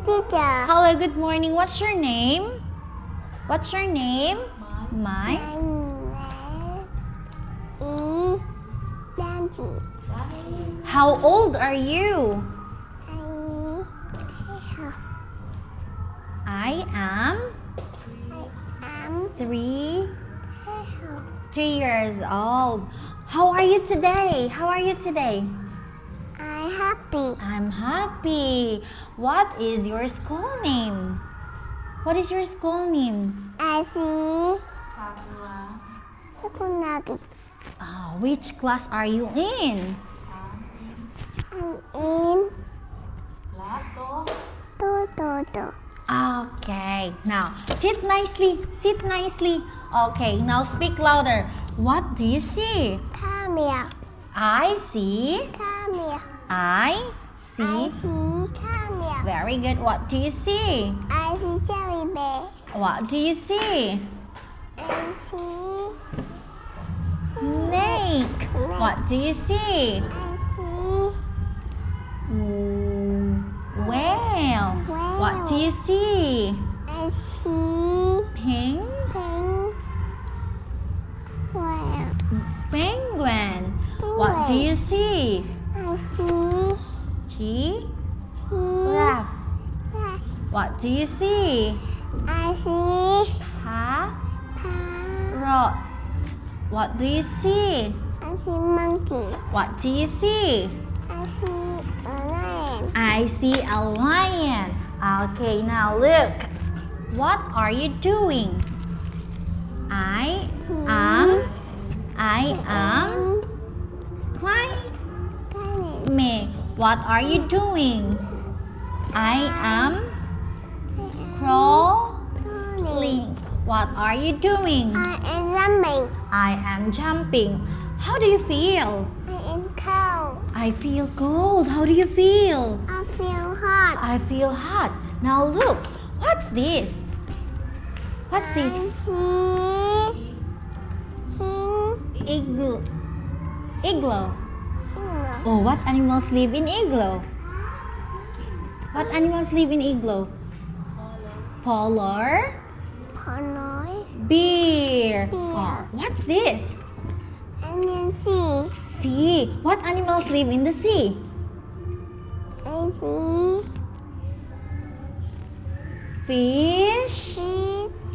teacher. Hello, good morning. What's your name? What's your name? My name is Danji. How old are you? I am three years old. How are you today? How are you today? I'm happy. I'm happy. What is your school name? What is your school name? I see Sakunagi. Which class are you in? I'm in Totoro. Okay, now sit nicely, sit nicely. Okay, now speak louder. What do you see? Camera. I see. Camera. I see. I see camera. Very good. What do you see? I see jelly bear. What do you see? I see Snake. What do you see? I see Whale. What do you see? I see Pink. Penguin. What do you see? I see Giraffe. What do you see? I see Parrot. What do you see? I see monkey. What do you see? I see a lion. I see a lion. Okay, now look. What are you doing? I am climbing. What are you doing? I am crawling. What are you doing? I am jumping. I am jumping. How do you feel? I am cold. I feel cold. How do you feel? I feel hot. I feel hot. Now look. What's this? What's this? I see Igloo. Igloo. king. Oh, what animals live in igloo? What animals live in igloo? Polar Panoy. bear. Bear. What's this? And then sea. Sea. What animals live in the sea? I see Fish fish.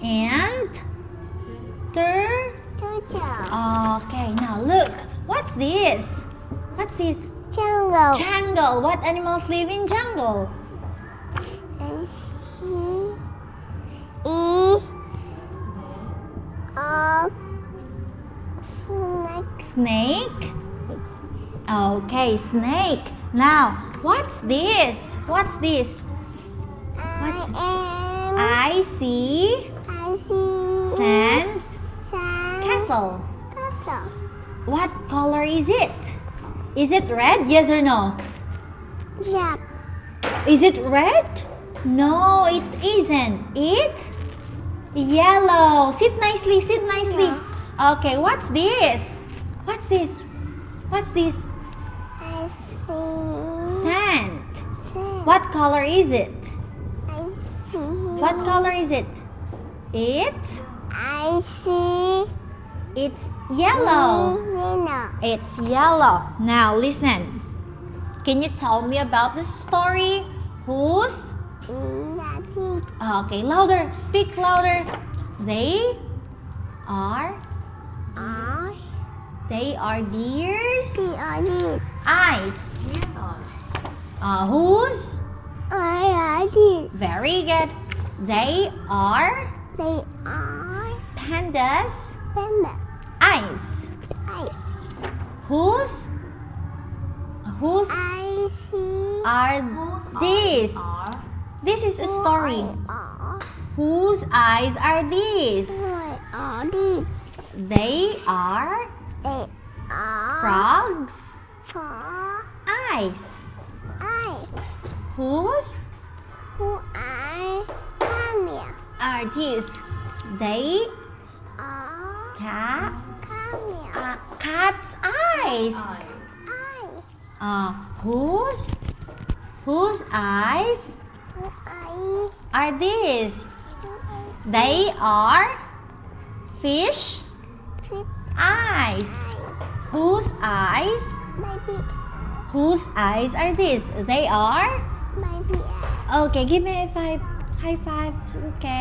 and Turtle. Okay, now look. What's this? What's this? Jungle. Jungle. What animals live in jungle? I see snake. Snake. Okay, snake. Now, what's this? What's this? I see sand castle. What color is it? Is it red? Yes or no? Yeah. Is it red? No, it isn't. It's yellow. Sit nicely, sit nicely. Okay, what's this? What's this? What's this? I see Sand. sand. What color is it? I see. What color is it? I see It's yellow. yellow. It's yellow. Now listen. Can you tell me about the story? Who's? Okay, louder. Speak louder. They are deers. Eyes. Whose? Very good. They are pandas. Eyes. Whose I see are these? This is a story. Whose eyes are these? They are frogs' eyes. Whose are these? They cat's eyes. Whose eyes are these? They are fish Fish. eyes. Whose eyes? Baby. Whose eyes are these? They are? Baby. Okay, give me a high five. High five. Okay.